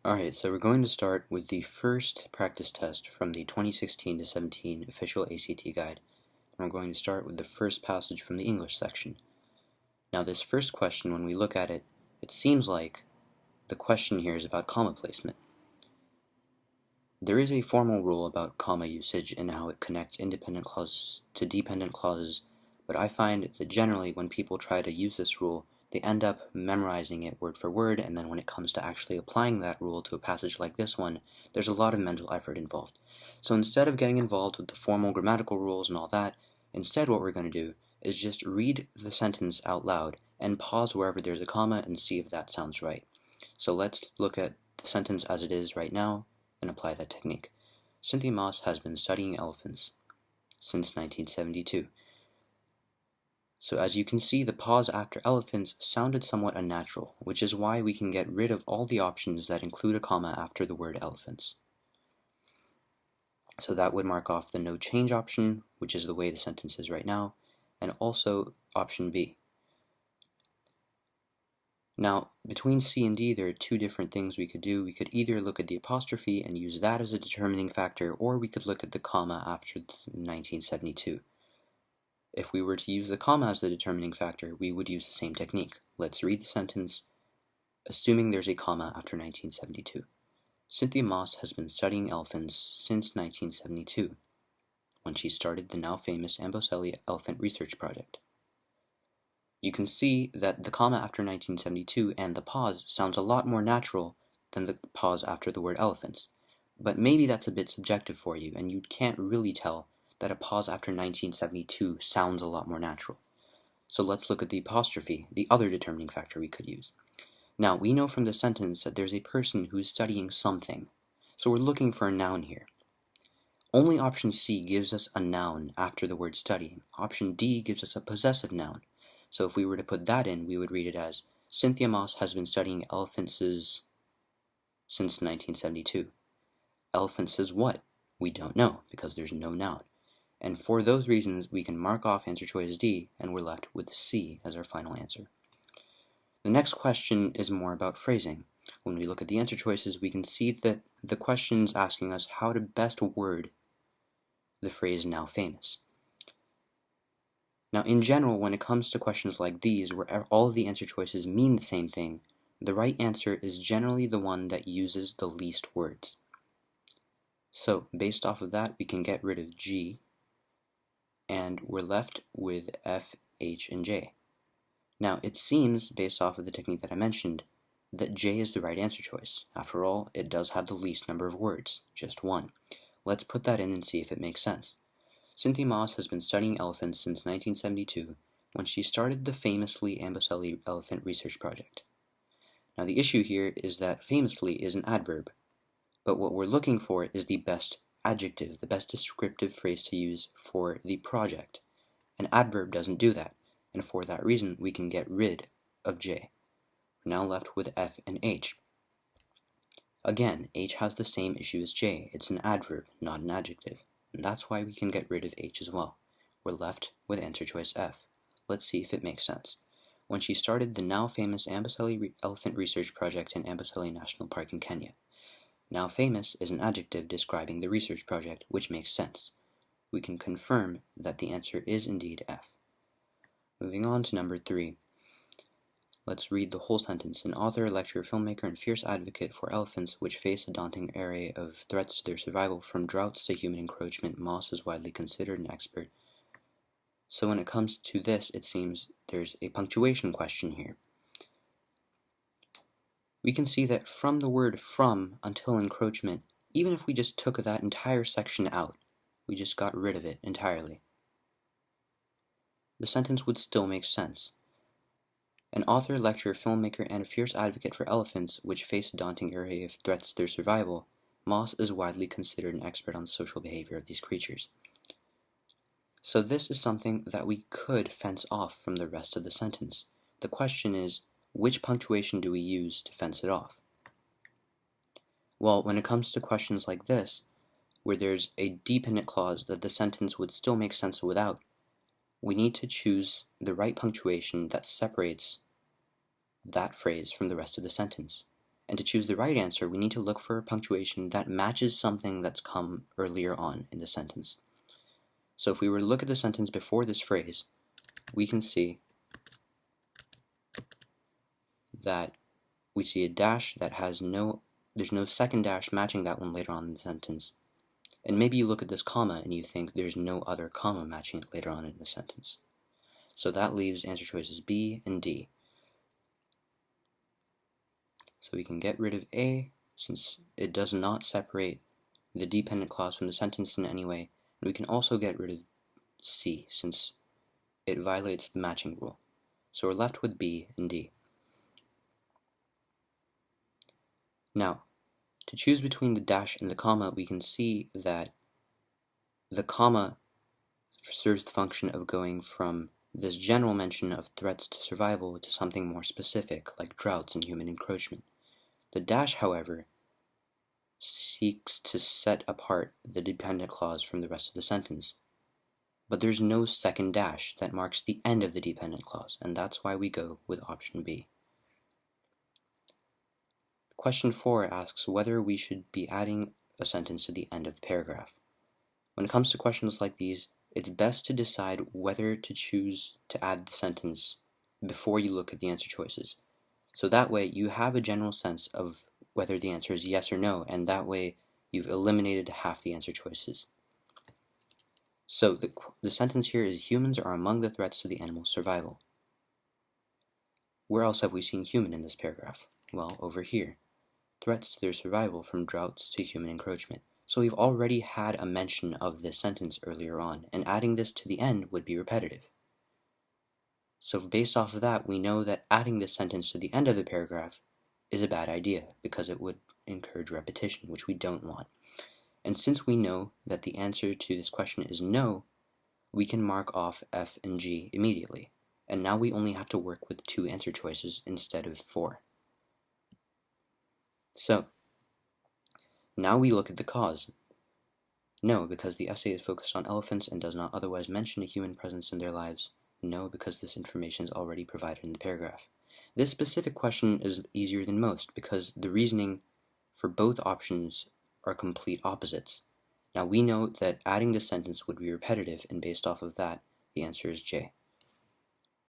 Alright, so we're going to start with the first practice test from the 2016 to 17 official ACT guide. And we're going to start with the first passage from the English section. Now this first question, when we look at it, it seems like the question here is about comma placement. There is a formal rule about comma usage and how it connects independent clauses to dependent clauses, but I find that generally when people try to use this rule, they end up memorizing it word for word, and then when it comes to actually applying that rule to a passage like this one, there's a lot of mental effort involved. So instead of getting involved with the formal grammatical rules and all that, instead what we're going to do is just read the sentence out loud and pause wherever there's a comma and see if that sounds right. So let's look at the sentence as it is right now and apply that technique. Cynthia Moss has been studying elephants since 1972. So as you can see, the pause after elephants sounded somewhat unnatural, which is why we can get rid of all the options that include a comma after the word elephants. So that would mark off the no change option, which is the way the sentence is right now, and also option B. Now, between C and D, there are two different things we could do. We could either look at the apostrophe and use that as a determining factor, or we could look at the comma after 1972. If we were to use the comma as the determining factor, we would use the same technique. Let's read the sentence, assuming there's a comma after 1972. Cynthia Moss has been studying elephants since 1972, when she started the now famous Amboseli Elephant Research Project. You can see that the comma after 1972 and the pause sounds a lot more natural than the pause after the word elephants, but maybe that's a bit subjective for you, and you can't really tell that a pause after 1972 sounds a lot more natural. So let's look at the apostrophe, the other determining factor we could use. Now, we know from the sentence that there's a person who is studying something, so we're looking for a noun here. Only option C gives us a noun after the word studying. Option D gives us a possessive noun. So if we were to put that in, we would read it as, Cynthia Moss has been studying elephants since 1972. Elephants is what? We don't know, because there's no noun. And for those reasons, we can mark off answer choice D, and we're left with C as our final answer. The next question is more about phrasing. When we look at the answer choices, we can see that the question is asking us how to best word the phrase now famous. Now, in general, when it comes to questions like these, where all of the answer choices mean the same thing, the right answer is generally the one that uses the least words. So, based off of that, we can get rid of G, and we're left with F, H, and J. Now, it seems, based off of the technique that I mentioned, that J is the right answer choice. After all, it does have the least number of words, just one. Let's put that in and see if it makes sense. Cynthia Moss has been studying elephants since 1972, when she started the famously Amboseli Elephant Research Project. Now, the issue here is that famously is an adverb, but what we're looking for is the best adjective, the best descriptive phrase to use for the project. An adverb doesn't do that, and for that reason we can get rid of J. We're now left with F and H. Again, H has the same issue as J. It's an adverb, not an adjective, and that's why we can get rid of H as well. We're left with answer choice F. Let's see if it makes sense. When she started the now famous Amboseli Elephant Research Project in Amboseli National Park in Kenya. Now famous is an adjective describing the research project, which makes sense. We can confirm that the answer is indeed F. Moving on to number 3. Let's read the whole sentence. An author, lecturer, filmmaker, and fierce advocate for elephants which face a daunting array of threats to their survival from droughts to human encroachment, Moss is widely considered an expert. So when it comes to this, it seems there's a punctuation question here. We can see that from the word from until encroachment, even if we just took that entire section out, we just got rid of it entirely, the sentence would still make sense. An author, lecturer, filmmaker, and a fierce advocate for elephants which face a daunting array of threats to their survival, Moss is widely considered an expert on the social behavior of these creatures. So this is something that we could fence off from the rest of the sentence. The question is, which punctuation do we use to fence it off? Well, when it comes to questions like this, where there's a dependent clause that the sentence would still make sense without, we need to choose the right punctuation that separates that phrase from the rest of the sentence. And to choose the right answer, we need to look for a punctuation that matches something that's come earlier on in the sentence. So if we were to look at the sentence before this phrase, we can see that we see a dash that has there's no second dash matching that one later on in the sentence. And maybe you look at this comma and you think there's no other comma matching it later on in the sentence. So that leaves answer choices B and D. So we can get rid of A since it does not separate the dependent clause from the sentence in any way, and we can also get rid of C since it violates the matching rule. So we're left with B and D. Now, to choose between the dash and the comma, we can see that the comma serves the function of going from this general mention of threats to survival to something more specific, like droughts and human encroachment. The dash, however, seeks to set apart the dependent clause from the rest of the sentence. But there's no second dash that marks the end of the dependent clause, and that's why we go with option B. Question 4 asks whether we should be adding a sentence to the end of the paragraph. When it comes to questions like these, it's best to decide whether to choose to add the sentence before you look at the answer choices. So that way you have a general sense of whether the answer is yes or no, and that way you've eliminated half the answer choices. So the sentence here is humans are among the threats to the animal's survival. Where else have we seen human in this paragraph? Well, over here. Threats to their survival from droughts to human encroachment. So we've already had a mention of this sentence earlier on, and adding this to the end would be repetitive. So based off of that, we know that adding this sentence to the end of the paragraph is a bad idea because it would encourage repetition, which we don't want. And since we know that the answer to this question is no, we can mark off F and G immediately. And now we only have to work with 2 answer choices instead of 4. So, now we look at the cause. No, because the essay is focused on elephants and does not otherwise mention a human presence in their lives. No, because this information is already provided in the paragraph. This specific question is easier than most because the reasoning for both options are complete opposites. Now we know that adding this sentence would be repetitive, and based off of that, the answer is J.